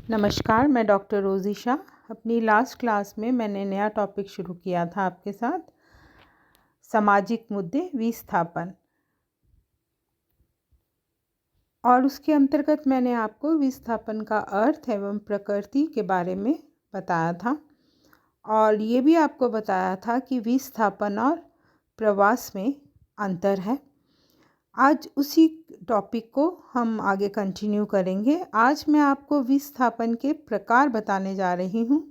नमस्कार, मैं डॉक्टर रोज़ी शाह। अपनी लास्ट क्लास में मैंने नया टॉपिक शुरू किया था आपके साथ, सामाजिक मुद्दे विस्थापन। और उसके अंतर्गत मैंने आपको विस्थापन का अर्थ एवं प्रकृति के बारे में बताया था और ये भी आपको बताया था कि विस्थापन और प्रवास में अंतर है। आज उसी टॉपिक को हम आगे कंटिन्यू करेंगे। आज मैं आपको विस्थापन के प्रकार बताने जा रही हूँ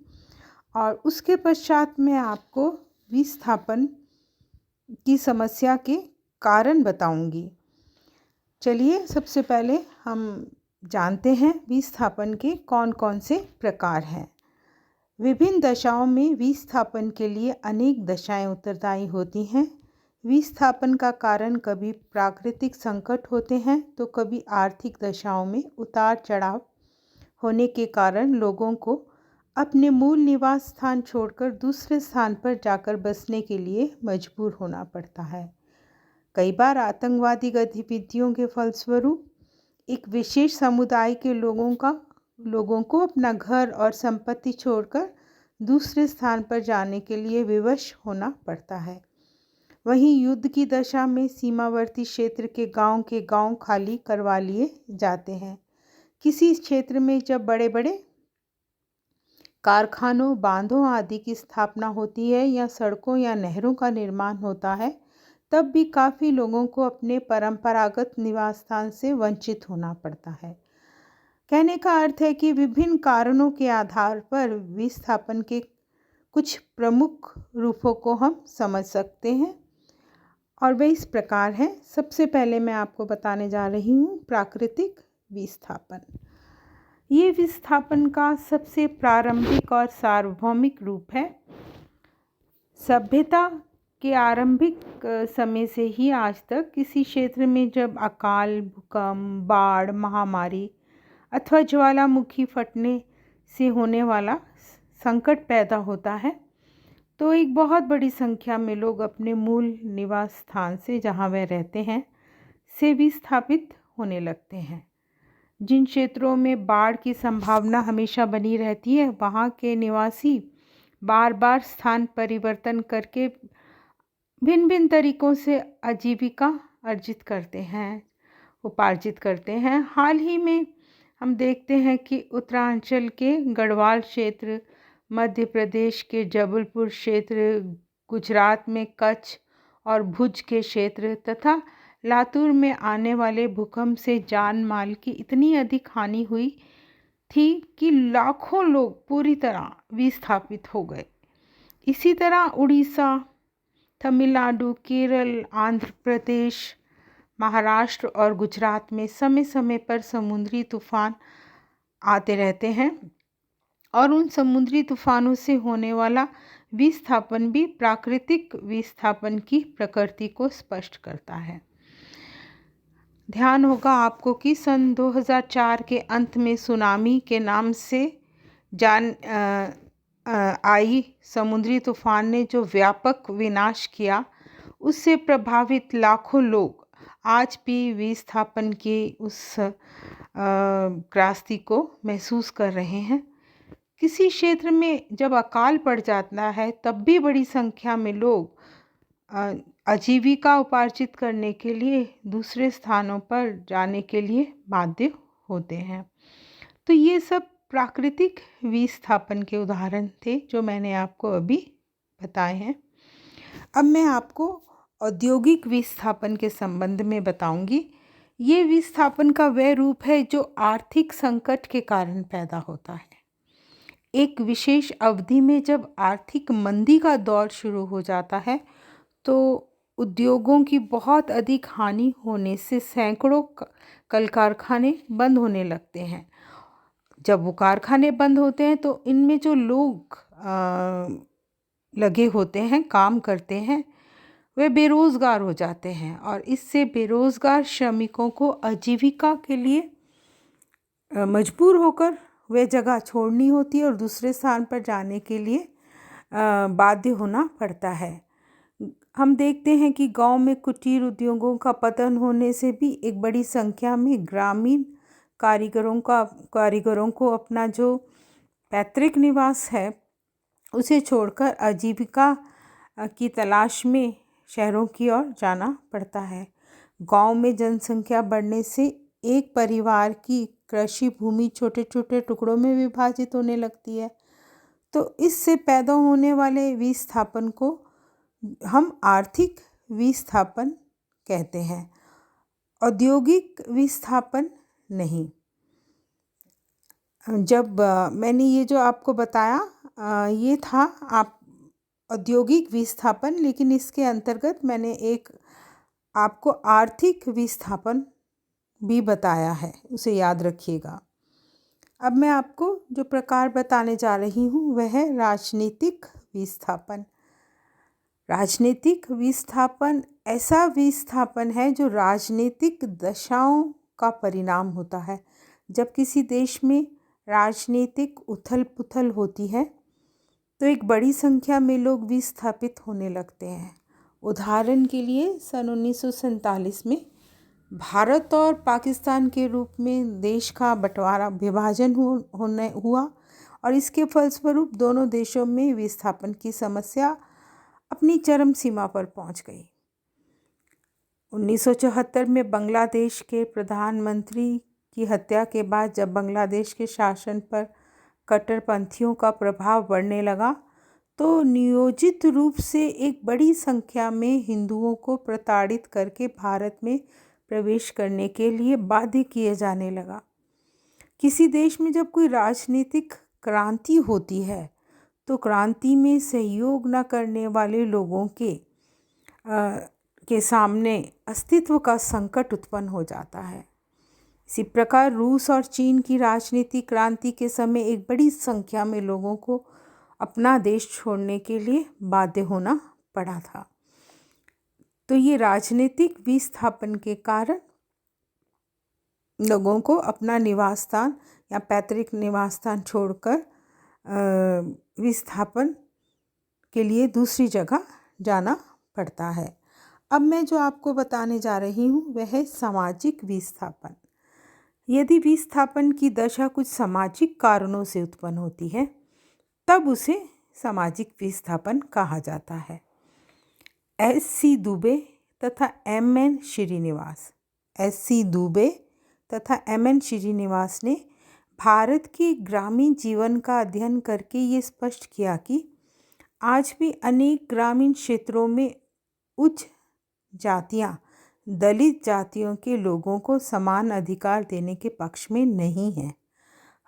और उसके पश्चात मैं आपको विस्थापन की समस्या के कारण बताऊंगी। चलिए, सबसे पहले हम जानते हैं विस्थापन के कौन कौन से प्रकार हैं। विभिन्न दशाओं में विस्थापन के लिए अनेक दशाएं उत्तरदायी होती हैं। विस्थापन का कारण कभी प्राकृतिक संकट होते हैं तो कभी आर्थिक दशाओं में उतार चढ़ाव होने के कारण लोगों को अपने मूल निवास स्थान छोड़कर दूसरे स्थान पर जाकर बसने के लिए मजबूर होना पड़ता है। कई बार आतंकवादी गतिविधियों के फलस्वरूप एक विशेष समुदाय के लोगों को अपना घर और संपत्ति छोड़कर दूसरे स्थान पर जाने के लिए विवश होना पड़ता है। वहीं युद्ध की दशा में सीमावर्ती क्षेत्र के गांव खाली करवा लिए जाते हैं। किसी क्षेत्र में जब बड़े बड़े कारखानों, बांधों आदि की स्थापना होती है या सड़कों या नहरों का निर्माण होता है, तब भी काफ़ी लोगों को अपने परंपरागत निवास स्थान से वंचित होना पड़ता है। कहने का अर्थ है कि विभिन्न कारणों के आधार पर विस्थापन के कुछ प्रमुख रूपों को हम समझ सकते हैं और वे इस प्रकार हैं। सबसे पहले मैं आपको बताने जा रही हूँ प्राकृतिक विस्थापन। ये विस्थापन का सबसे प्रारंभिक और सार्वभौमिक रूप है। सभ्यता के आरंभिक समय से ही आज तक किसी क्षेत्र में जब अकाल, भूकंप, बाढ़, महामारी अथवा ज्वालामुखी फटने से होने वाला संकट पैदा होता है तो एक बहुत बड़ी संख्या में लोग अपने मूल निवास स्थान से, जहाँ वह रहते हैं, से विस्थापित होने लगते हैं। जिन क्षेत्रों में बाढ़ की संभावना हमेशा बनी रहती है, वहाँ के निवासी बार बार स्थान परिवर्तन करके भिन्न भिन्न तरीकों से आजीविका उपार्जित करते हैं। हाल ही में हम देखते हैं कि उत्तरांचल के गढ़वाल क्षेत्र, मध्य प्रदेश के जबलपुर क्षेत्र, गुजरात में कच्छ और भुज के क्षेत्र तथा लातूर में आने वाले भूकंप से जान माल की इतनी अधिक हानि हुई थी कि लाखों लोग पूरी तरह विस्थापित हो गए। इसी तरह उड़ीसा, तमिलनाडु, केरल, आंध्र प्रदेश, महाराष्ट्र और गुजरात में समय समय पर समुद्री तूफान आते रहते हैं और उन समुद्री तूफानों से होने वाला विस्थापन भी प्राकृतिक विस्थापन की प्रकृति को स्पष्ट करता है। ध्यान होगा आपको कि सन 2004 के अंत में सुनामी के नाम से आई समुद्री तूफान ने जो व्यापक विनाश किया, उससे प्रभावित लाखों लोग आज भी विस्थापन की उस त्रासदी को महसूस कर रहे हैं। किसी क्षेत्र में जब अकाल पड़ जाता है तब भी बड़ी संख्या में लोग आजीविका उपार्जित करने के लिए दूसरे स्थानों पर जाने के लिए बाध्य होते हैं। तो ये सब प्राकृतिक विस्थापन के उदाहरण थे जो मैंने आपको अभी बताए हैं। अब मैं आपको औद्योगिक विस्थापन के संबंध में बताऊंगी। ये विस्थापन का वह रूप है जो आर्थिक संकट के कारण पैदा होता है। एक विशेष अवधि में जब आर्थिक मंदी का दौर शुरू हो जाता है तो उद्योगों की बहुत अधिक हानि होने से सैकड़ों कल कारखाने बंद होने लगते हैं। जब वो कारखाने बंद होते हैं तो इनमें जो लोग लगे होते हैं, काम करते हैं, वे बेरोज़गार हो जाते हैं और इससे बेरोज़गार श्रमिकों को आजीविका के लिए मजबूर होकर वे जगह छोड़नी होती है और दूसरे स्थान पर जाने के लिए बाध्य होना पड़ता है। हम देखते हैं कि गांव में कुटीर उद्योगों का पतन होने से भी एक बड़ी संख्या में ग्रामीण कारीगरों को अपना जो पैतृक निवास है उसे छोड़कर आजीविका की तलाश में शहरों की ओर जाना पड़ता है। गांव में जनसंख्या बढ़ने से एक परिवार की कृषि भूमि छोटे छोटे टुकड़ों में विभाजित होने लगती है। तो इससे पैदा होने वाले विस्थापन को हम आर्थिक विस्थापन कहते हैं, औद्योगिक विस्थापन नहीं। जब मैंने ये जो आपको बताया ये था आप औद्योगिक विस्थापन, लेकिन इसके अंतर्गत मैंने एक आपको आर्थिक विस्थापन भी बताया है, उसे याद रखिएगा। अब मैं आपको जो प्रकार बताने जा रही हूँ वह है राजनीतिक विस्थापन। राजनीतिक विस्थापन ऐसा विस्थापन है जो राजनीतिक दशाओं का परिणाम होता है। जब किसी देश में राजनीतिक उथल पुथल होती है तो एक बड़ी संख्या में लोग विस्थापित होने लगते हैं। उदाहरण के लिए सन 1947 में भारत और पाकिस्तान के रूप में देश का विभाजन हुआ और इसके फलस्वरूप दोनों देशों में विस्थापन की समस्या अपनी चरम सीमा पर पहुंच गई। 1974 में बांग्लादेश के प्रधानमंत्री की हत्या के बाद जब बांग्लादेश के शासन पर कट्टरपंथियों का प्रभाव बढ़ने लगा तो नियोजित रूप से एक बड़ी संख्या में हिंदुओं को प्रताड़ित करके भारत में प्रवेश करने के लिए बाध्य किए जाने लगा। किसी देश में जब कोई राजनीतिक क्रांति होती है तो क्रांति में सहयोग न करने वाले लोगों के सामने अस्तित्व का संकट उत्पन्न हो जाता है। इसी प्रकार रूस और चीन की राजनीतिक क्रांति के समय एक बड़ी संख्या में लोगों को अपना देश छोड़ने के लिए बाध्य होना पड़ा था। तो ये राजनीतिक विस्थापन के कारण लोगों को अपना निवास स्थान या पैतृक निवास स्थान छोड़कर विस्थापन के लिए दूसरी जगह जाना पड़ता है। अब मैं जो आपको बताने जा रही हूँ वह है सामाजिक विस्थापन। यदि विस्थापन की दशा कुछ सामाजिक कारणों से उत्पन्न होती है तब उसे सामाजिक विस्थापन कहा जाता है। एस.सी. दुबे तथा एम.एन. श्रीनिवास ने भारत के ग्रामीण जीवन का अध्ययन करके ये स्पष्ट किया कि आज भी अनेक ग्रामीण क्षेत्रों में उच्च जातियां दलित जातियों के लोगों को समान अधिकार देने के पक्ष में नहीं हैं।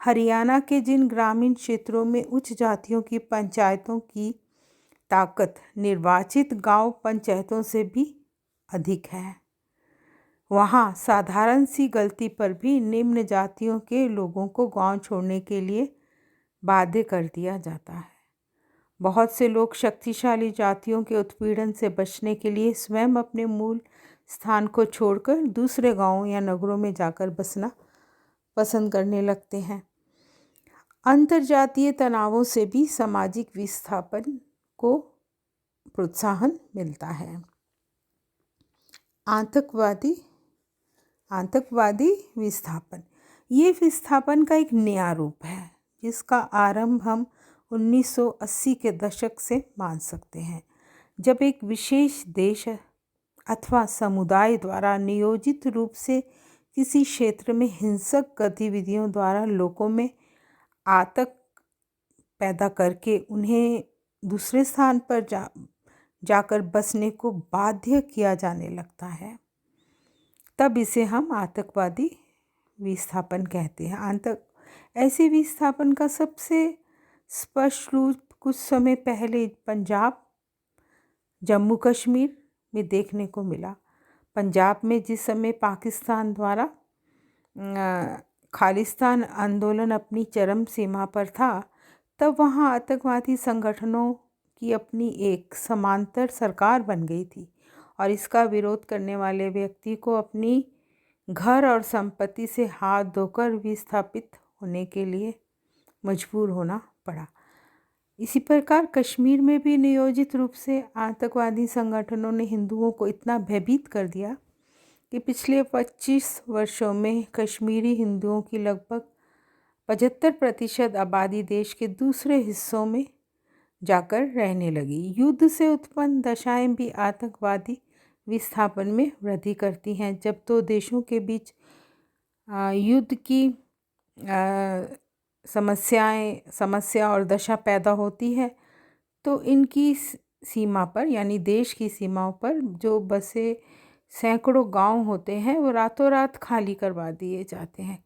हरियाणा के जिन ग्रामीण क्षेत्रों में उच्च जातियों की पंचायतों की ताकत निर्वाचित गांव पंचायतों से भी अधिक है, वहां साधारण सी गलती पर भी निम्न जातियों के लोगों को गांव छोड़ने के लिए बाध्य कर दिया जाता है। बहुत से लोग शक्तिशाली जातियों के उत्पीड़न से बचने के लिए स्वयं अपने मूल स्थान को छोड़कर दूसरे गांवों या नगरों में जाकर बसना पसंद करने लगते हैं। अंतर्जातीय तनावों से भी सामाजिक विस्थापन को प्रोत्साहन मिलता है। आतंकवादी विस्थापन, ये विस्थापन का एक नया रूप है जिसका आरंभ हम 1980 के दशक से मान सकते हैं, जब एक विशेष देश अथवा समुदाय द्वारा नियोजित रूप से किसी क्षेत्र में हिंसक गतिविधियों द्वारा लोगों में आतंक पैदा करके उन्हें दूसरे स्थान पर जाकर बसने को बाध्य किया जाने लगता है, तब इसे हम आतंकवादी विस्थापन कहते हैं। ऐसे विस्थापन का सबसे स्पष्ट रूप कुछ समय पहले पंजाब, जम्मू कश्मीर में देखने को मिला। पंजाब में जिस समय पाकिस्तान द्वारा खालिस्तान आंदोलन अपनी चरम सीमा पर था, तब वहाँ आतंकवादी संगठनों की अपनी एक समांतर सरकार बन गई थी और इसका विरोध करने वाले व्यक्ति को अपनी घर और संपत्ति से हाथ धोकर विस्थापित होने के लिए मजबूर होना पड़ा। इसी प्रकार कश्मीर में भी नियोजित रूप से आतंकवादी संगठनों ने हिंदुओं को इतना भयभीत कर दिया कि पिछले 25 वर्षों में कश्मीरी हिंदुओं की लगभग 75% आबादी देश के दूसरे हिस्सों में जाकर रहने लगी। युद्ध से उत्पन्न दशाएं भी आतंकवादी विस्थापन में वृद्धि करती हैं। जब दो देशों के बीच युद्ध की समस्या और दशा पैदा होती है तो इनकी सीमा पर यानी देश की सीमाओं पर जो बसे सैकड़ों गांव होते हैं वो रातों रात खाली करवा दिए जाते हैं।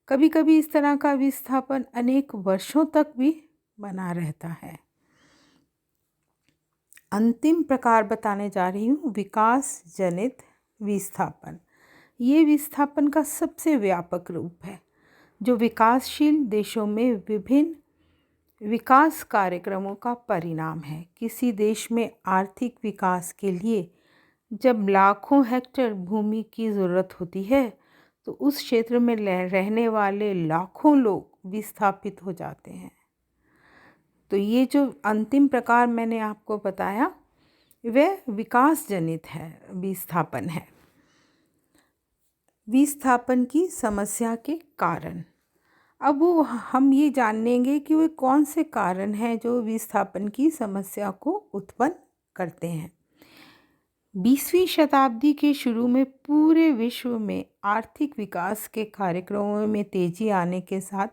कभी कभी इस तरह का विस्थापन अनेक वर्षों तक भी बना रहता है। अंतिम प्रकार बताने जा रही हूँ विकास जनित विस्थापन। ये विस्थापन का सबसे व्यापक रूप है जो विकासशील देशों में विभिन्न विकास कार्यक्रमों का परिणाम है। किसी देश में आर्थिक विकास के लिए जब लाखों हेक्टेयर भूमि की ज़रूरत होती है तो उस क्षेत्र में रहने वाले लाखों लोग विस्थापित हो जाते हैं। तो ये जो अंतिम प्रकार मैंने आपको बताया वह विकास जनित है, विस्थापन है। विस्थापन की समस्या के कारण अब हम ये जानेंगे कि वे कौन से कारण हैं जो विस्थापन की समस्या को उत्पन्न करते हैं। 20वीं शताब्दी के शुरू में पूरे विश्व में आर्थिक विकास के कार्यक्रमों में तेजी आने के साथ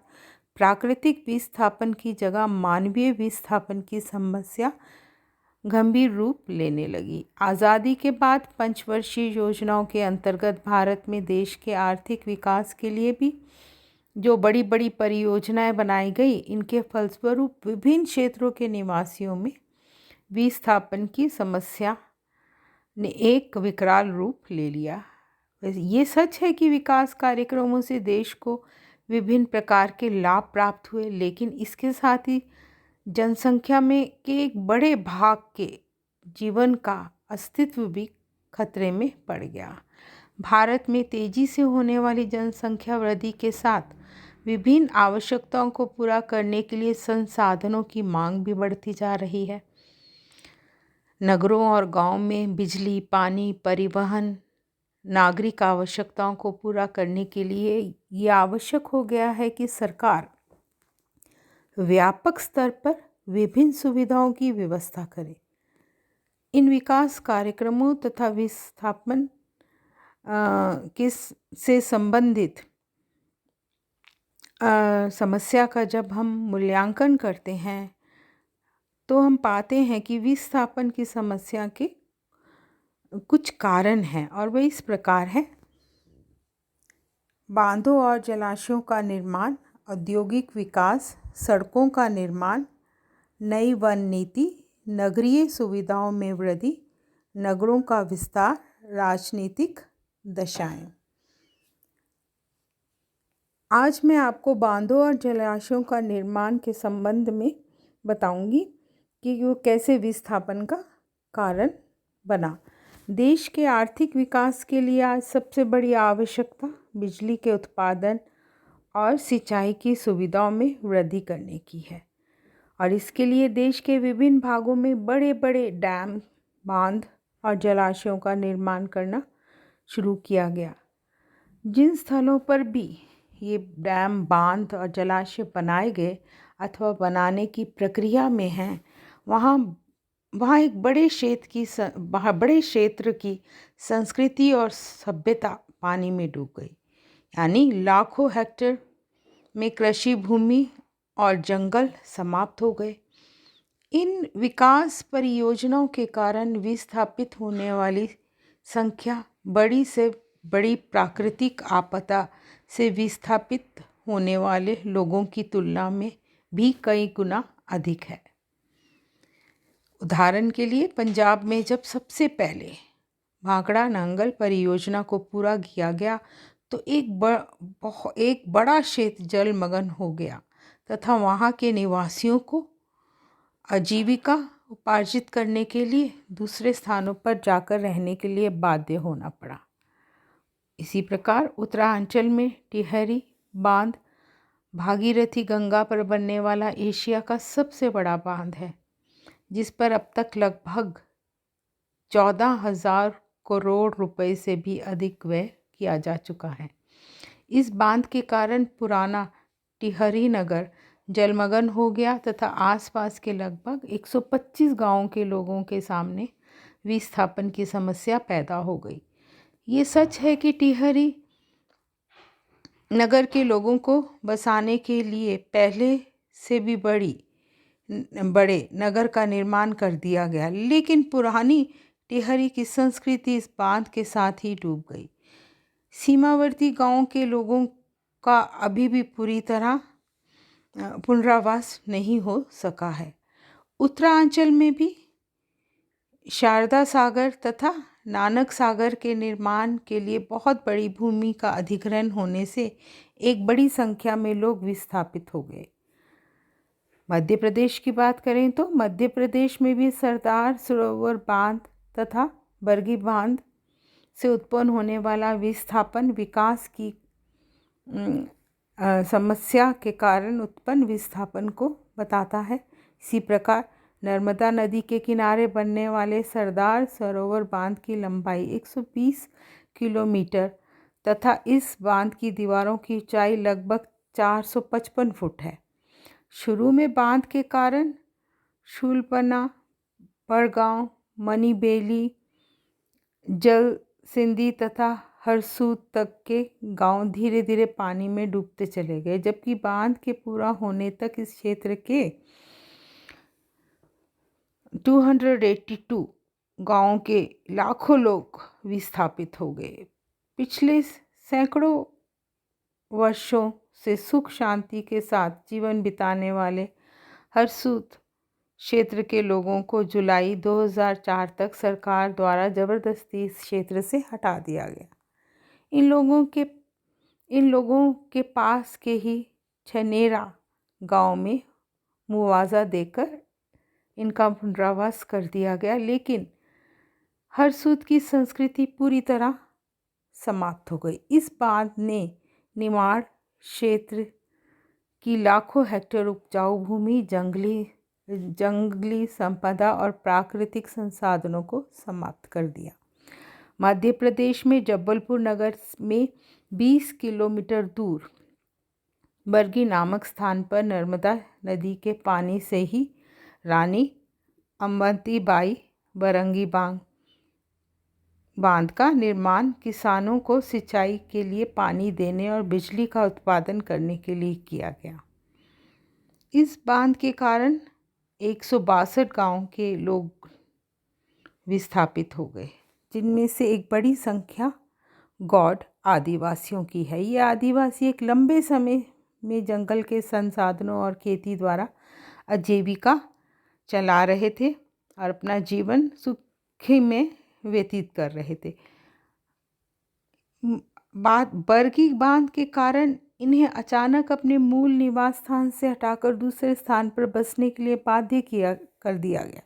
प्राकृतिक विस्थापन की जगह मानवीय विस्थापन की समस्या गंभीर रूप लेने लगी। आज़ादी के बाद पंचवर्षीय योजनाओं के अंतर्गत भारत में देश के आर्थिक विकास के लिए भी जो बड़ी बड़ी परियोजनाएं बनाई गई, इनके फलस्वरूप विभिन्न क्षेत्रों के निवासियों में विस्थापन की समस्या ने एक विकराल रूप ले लिया। ये सच है कि विकास कार्यक्रमों से देश को विभिन्न प्रकार के लाभ प्राप्त हुए, लेकिन इसके साथ ही जनसंख्या में के एक बड़े भाग के जीवन का अस्तित्व भी खतरे में पड़ गया। भारत में तेजी से होने वाली जनसंख्या वृद्धि के साथ विभिन्न आवश्यकताओं को पूरा करने के लिए संसाधनों की मांग भी बढ़ती जा रही है। नगरों और गांवों में बिजली, पानी, परिवहन, नागरिक आवश्यकताओं को पूरा करने के लिए ये आवश्यक हो गया है कि सरकार व्यापक स्तर पर विभिन्न सुविधाओं की व्यवस्था करे। इन विकास कार्यक्रमों तथा विस्थापन से संबंधित समस्या का जब हम मूल्यांकन करते हैं तो हम पाते हैं कि विस्थापन की समस्या के कुछ कारण हैं और वे इस प्रकार हैं। बांधों और जलाशयों का निर्माण, औद्योगिक विकास, सड़कों का निर्माण, नई वन नीति, नगरीय सुविधाओं में वृद्धि, नगरों का विस्तार, राजनीतिक दशाएं। आज मैं आपको बांधों और जलाशयों का निर्माण के संबंध में बताऊंगी कि वो कैसे विस्थापन का कारण बना। देश के आर्थिक विकास के लिए आज सबसे बड़ी आवश्यकता बिजली के उत्पादन और सिंचाई की सुविधाओं में वृद्धि करने की है और इसके लिए देश के विभिन्न भागों में बड़े बड़े डैम, बांध और जलाशयों का निर्माण करना शुरू किया गया। जिन स्थलों पर भी ये डैम, बांध और जलाशय बनाए गए अथवा बनाने की प्रक्रिया में हैं, वहाँ एक बड़े क्षेत्र की संस्कृति और सभ्यता पानी में डूब गई। यानी लाखों हेक्टेयर में कृषि भूमि और जंगल समाप्त हो गए। इन विकास परियोजनाओं के कारण विस्थापित होने वाली संख्या बड़ी से बड़ी प्राकृतिक आपदा से विस्थापित होने वाले लोगों की तुलना में भी कई गुना अधिक है। उदाहरण के लिए पंजाब में जब सबसे पहले भाखड़ा नांगल परियोजना को पूरा किया गया तो एक बड़ा क्षेत्र जलमग्न हो गया तथा वहाँ के निवासियों को आजीविका उपार्जित करने के लिए दूसरे स्थानों पर जाकर रहने के लिए बाध्य होना पड़ा। इसी प्रकार उत्तरांचल में टिहरी बांध भागीरथी गंगा पर बनने वाला एशिया का सबसे बड़ा बांध है, जिस पर अब तक लगभग 14,000 करोड़ रुपए से भी अधिक व्यय किया जा चुका है। इस बांध के कारण पुराना टिहरी नगर जलमग्न हो गया तथा आसपास के लगभग 125 गांवों के लोगों के सामने विस्थापन की समस्या पैदा हो गई। ये सच है कि टिहरी नगर के लोगों को बसाने के लिए पहले से भी बड़े नगर का निर्माण कर दिया गया, लेकिन पुरानी टिहरी की संस्कृति इस बांध के साथ ही डूब गई। सीमावर्ती गांवों के लोगों का अभी भी पूरी तरह पुनरावास नहीं हो सका है। उत्तरांचल में भी शारदा सागर तथा नानक सागर के निर्माण के लिए बहुत बड़ी भूमि का अधिग्रहण होने से एक बड़ी संख्या में लोग विस्थापित हो गए। मध्य प्रदेश की बात करें तो मध्य प्रदेश में भी सरदार सरोवर बांध तथा बरगी बांध से उत्पन्न होने वाला विस्थापन विकास की समस्या के कारण उत्पन्न विस्थापन को बताता है। इसी प्रकार नर्मदा नदी के किनारे बनने वाले सरदार सरोवर बांध की लंबाई 120 किलोमीटर तथा इस बांध की दीवारों की ऊंचाई लगभग 455 फुट है। शुरू में बांध के कारण शूलपना, बड़गांव, मनीबेली, जलसिंदी तथा हरसूद तक के गांव धीरे धीरे पानी में डूबते चले गए, जबकि बांध के पूरा होने तक इस क्षेत्र के 282 गांवों के लाखों लोग विस्थापित हो गए। पिछले सैकड़ों वर्षों से सुख शांति के साथ जीवन बिताने वाले हरसूद क्षेत्र के लोगों को जुलाई 2004 तक सरकार द्वारा ज़बरदस्ती इस क्षेत्र से हटा दिया गया। इन लोगों के पास के ही छनेरा गांव में मुआवजा देकर इनका पुनरावास कर दिया गया, लेकिन हरसूद की संस्कृति पूरी तरह समाप्त हो गई। इस बांध ने निमाड़ क्षेत्र की लाखों हेक्टेयर उपजाऊ भूमि, जंगली संपदा और प्राकृतिक संसाधनों को समाप्त कर दिया। मध्य प्रदेश में जबलपुर नगर में 20 किलोमीटर दूर बरगी नामक स्थान पर नर्मदा नदी के पानी से ही रानी अम्बतीबाई बरंगी बांध का निर्माण किसानों को सिंचाई के लिए पानी देने और बिजली का उत्पादन करने के लिए किया गया। इस बांध के कारण 162 गांव के लोग विस्थापित हो गए, जिनमें से एक बड़ी संख्या गौड़ आदिवासियों की है। ये आदिवासी एक लंबे समय में जंगल के संसाधनों और खेती द्वारा आजीविका चला रहे थे और अपना जीवन सुखी में व्यतीत कर रहे थे। बरगी बांध के कारण इन्हें अचानक अपने मूल निवास स्थान से हटाकर दूसरे स्थान पर बसने के लिए बाध्य कर दिया गया।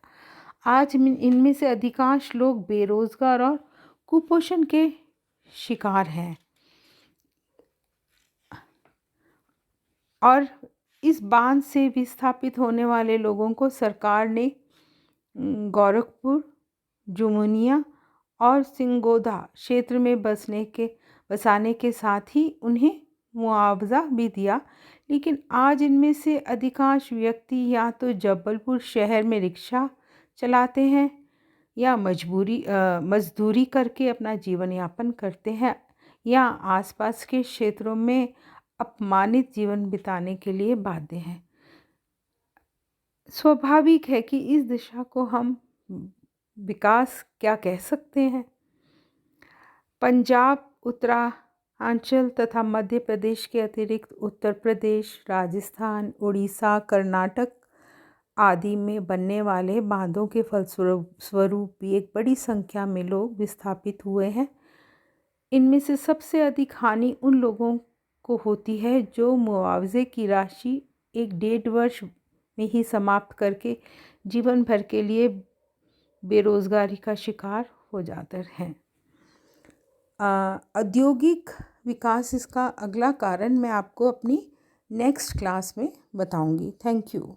आज इनमें से अधिकांश लोग बेरोजगार और कुपोषण के शिकार हैं और इस बांध से विस्थापित होने वाले लोगों को सरकार ने गोरखपुर, जुमुनिया और सिंगोदा क्षेत्र में बसाने के साथ ही उन्हें मुआवजा भी दिया, लेकिन आज इनमें से अधिकांश व्यक्ति या तो जबलपुर शहर में रिक्शा चलाते हैं या मजदूरी करके अपना जीवन यापन करते हैं या आसपास के क्षेत्रों में अपमानित जीवन बिताने के लिए बाध्य हैं। स्वाभाविक है कि इस दिशा को हम विकास क्या कह सकते हैं। पंजाब, उत्तरांचल तथा मध्य प्रदेश के अतिरिक्त उत्तर प्रदेश, राजस्थान, उड़ीसा, कर्नाटक आदि में बनने वाले बांधों के फलस्वरूप भी एक बड़ी संख्या में लोग विस्थापित हुए हैं। इनमें से सबसे अधिक हानि उन लोगों को होती है जो मुआवजे की राशि 1-1.5 वर्ष में ही समाप्त करके जीवन भर के लिए बेरोजगारी का शिकार हो जाते हैं। औद्योगिक विकास इसका अगला कारण मैं आपको अपनी नेक्स्ट क्लास में बताऊंगी। Thank you.